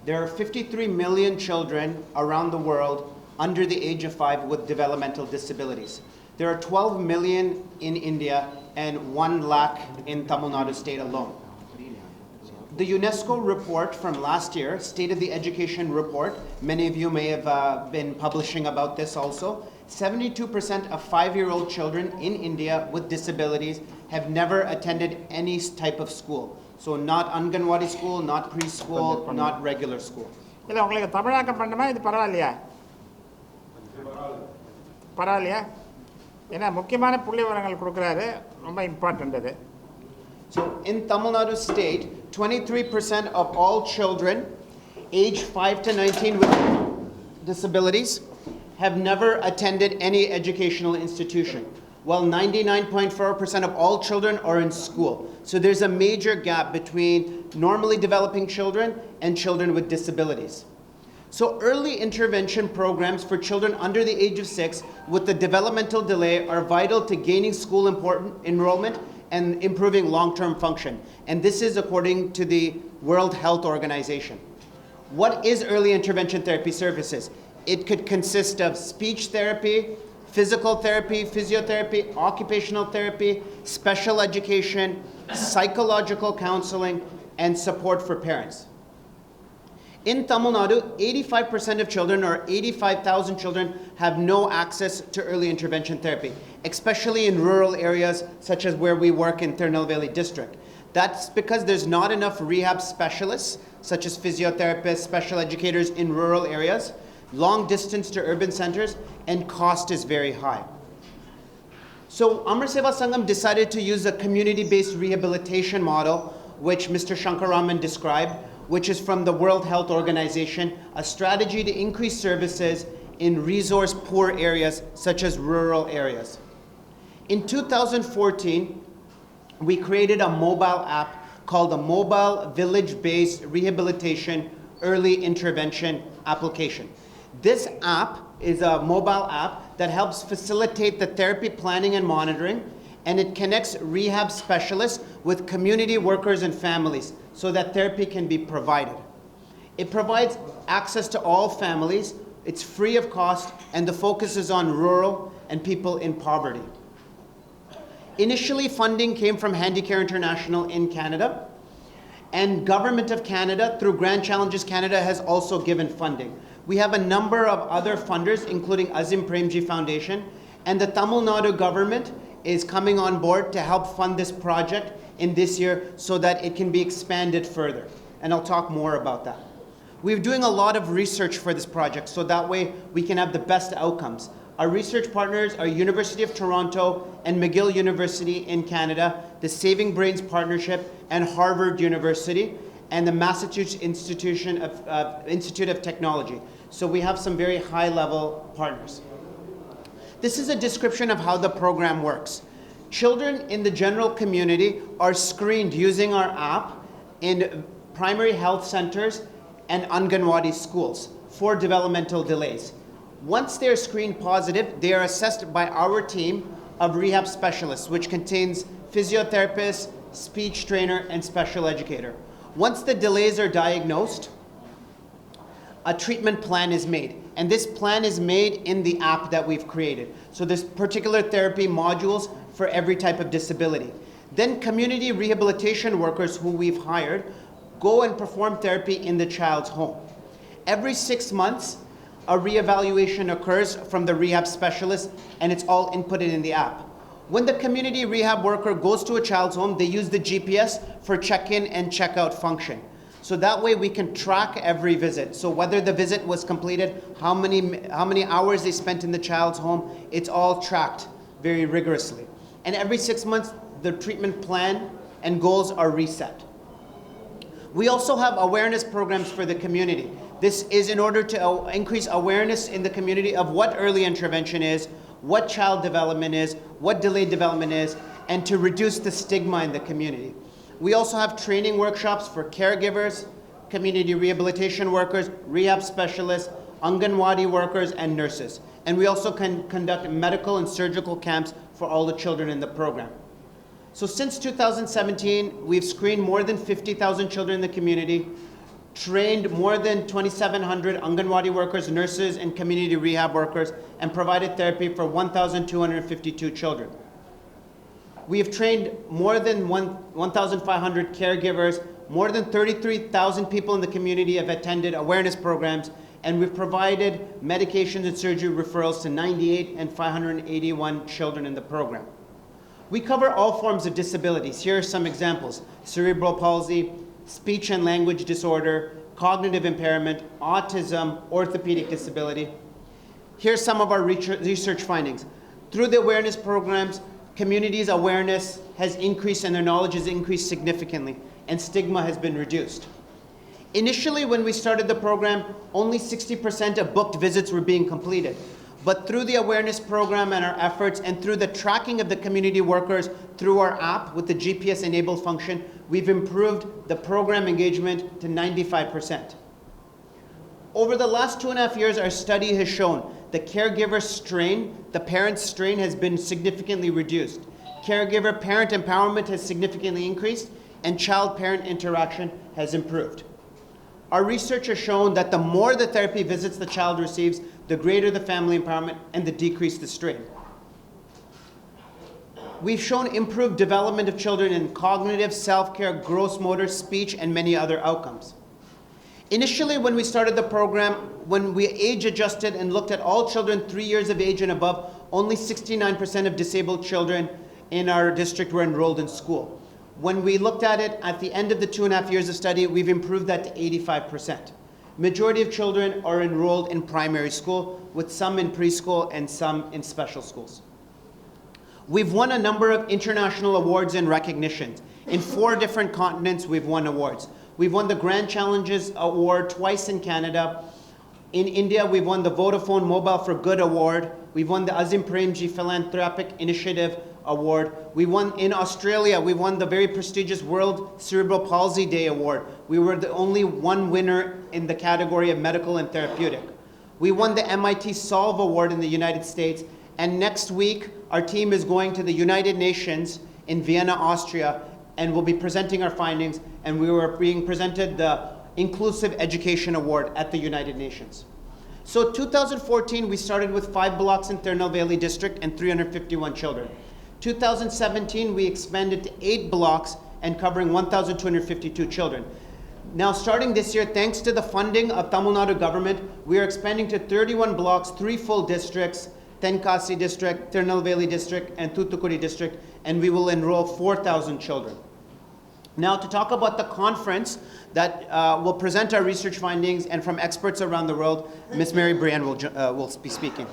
There are 53 million children around the world under the age of 5 with developmental disabilities. There are 12 million in India and 1 lakh in Tamil Nadu state alone. The UNESCO report from last year, State of the Education report, many of you may have been publishing about this also, 72% of 5-year-old children in India with disabilities have never attended any type of school. So not Anganwadi school, not preschool, not regular school. இல்லை உங்களுக்கு தமிழாக்கம் பண்ணுமா இது பரவாயில்லையா பரவாயில்லையா ஏன்னா முக்கியமான புள்ளி விவரங்கள் கொடுக்குறாரு ரொம்ப இம்பார்ட்டன்ட் அது. So in Tamil Nadu state, 23% of all children aged 5 to 19 with disabilities have never attended any educational institution, while 99.4% of all children are in school. So there's a major gap between normally developing children and children with disabilities. So early intervention programs for children under the age of 6 with the developmental delay are vital to gaining school enrollment and improving long-term function. And this is according to the World Health Organization. What is early intervention therapy services? It could consist of speech therapy, physical therapy, physiotherapy, occupational therapy, special education, psychological counseling, and support for parents. In Tamil Nadu, 85% of children, or 85,000 children, have no access to early intervention therapy, especially in rural areas such as where we work in Tirunelveli district. That's because there's not enough rehab specialists, such as physiotherapists, special educators in rural areas, long distance to urban centers, and cost is very high. So Amar Seva Sangam decided to use a community-based rehabilitation model, which Mr. Shankaraman described, which is from the World Health Organization, a strategy to increase services in resource-poor areas such as rural areas. In 2014, we created a mobile app called a Mobile Village-Based Rehabilitation Early Intervention Application. This app is a mobile app that helps facilitate the therapy planning and monitoring, and it connects rehab specialists with community workers and families so that therapy can be provided. It provides access to all families, it's free of cost, and the focus is on rural and people in poverty. Initially, funding came from Handi-Care International in Canada, and Government of Canada, through Grand Challenges Canada, has also given funding. We have a number of other funders, including Azim Premji Foundation, and the Tamil Nadu government is coming on board to help fund this project in this year so that it can be expanded further. And I'll talk more about that. We're doing a lot of research for this project so that way we can have the best outcomes. Our research partners are University of Toronto and McGill University in Canada, the Saving Brains Partnership, and Harvard University, and the Massachusetts Institute of Technology. So we have some very high-level partners. This is a description of how the program works. Children in the general community are screened using our app in primary health centers and Anganwadi schools for developmental delays. Once they are screened positive, they are assessed by our team of rehab specialists, which contains physiotherapists, speech trainer, and special educator. Once the delays are diagnosed, a treatment plan is made. And this plan is made in the app that we've created. So there's particular therapy modules for every type of disability. Then community rehabilitation workers who we've hired go and perform therapy in the child's home. Every 6 months, a reevaluation occurs from the rehab specialist, and it's all inputted in the app. When the community rehab worker goes to a child's home, they use the GPS for check-in and check-out function. So that way we can track every visit. So whether the visit was completed, how many hours they spent in the child's home, it's all tracked very rigorously. And every 6 months, the treatment plan and goals are reset. We also have awareness programs for the community. This is in order to increase awareness in the community of what early intervention is, what child development is, what delayed development is, and to reduce the stigma in the community. We also have training workshops for caregivers, community rehabilitation workers, rehab specialists, Anganwadi workers, and nurses. And we also can conduct medical and surgical camps for all the children in the program. So since 2017, we've screened more than 50,000 children in the community. trained more than 2,700 Anganwadi workers, nurses, and community rehab workers, and provided therapy for 1,252 children. We have trained more than 1,500 caregivers, more than 33,000 people in the community have attended awareness programs, and we've provided medications and surgery referrals to 98 and 581 children in the program. We cover all forms of disabilities. Here are some examples: cerebral palsy, speech and language disorder, cognitive impairment, autism, orthopedic disability. Here's some of our research findings. Through the awareness programs, communities' awareness has increased and their knowledge has increased significantly, and stigma has been reduced. Initially, when we started the program, only 60% of booked visits were being completed. But through the awareness program and our efforts, and through the tracking of the community workers through our app with the GPS-enabled function, we've improved the program engagement to 95%. Over the last 2.5 years, our study has shown the caregiver strain, the parent strain has been significantly reduced. Caregiver-parent empowerment has significantly increased, and child-parent interaction has improved. Our research has shown that the more the therapy visits the child receives, the greater the family empowerment and the decrease the strain. We've shown improved development of children in cognitive, self-care, gross motor, speech, and many other outcomes. Initially, when we started the program, when we age adjusted and looked at all children 3 years of age and above, only 69% of disabled children in our district were enrolled in school. When we looked at it at the end of the 2.5 years of study, we've improved that to 85%. Majority of children are enrolled in primary school, with some in preschool and some in special schools. We've won a number of international awards and recognitions. In 4 different continents, we've won awards. We've won the Grand Challenges Award twice in Canada. In India, we've won the Vodafone Mobile for Good Award. We've won the Azim Premji Philanthropic Initiative Award. We won in Australia, we won the very prestigious World Cerebral Palsy Day Award. We were the only one winner in the category of medical and therapeutic. We won the MIT Solve Award in the United States, and next week our team is going to the United Nations in Vienna, Austria, and we'll be presenting our findings, and we were being presented the Inclusive Education Award at the United Nations. So 2014, we started with 5 blocks in Tirunelveli district and 351 children. 2017, we expanded to 8 blocks and covering 1,252 children. Now, starting this year, thanks to the funding of Tamil Nadu government, we are expanding to 31 blocks, 3 full districts, Tenkasi district, Tirunelveli district, and Thoothukudi district, and we will enroll 4,000 children. Now, to talk about the conference that will present our research findings and from experts around the world, Ms. Mary Brian will be speaking.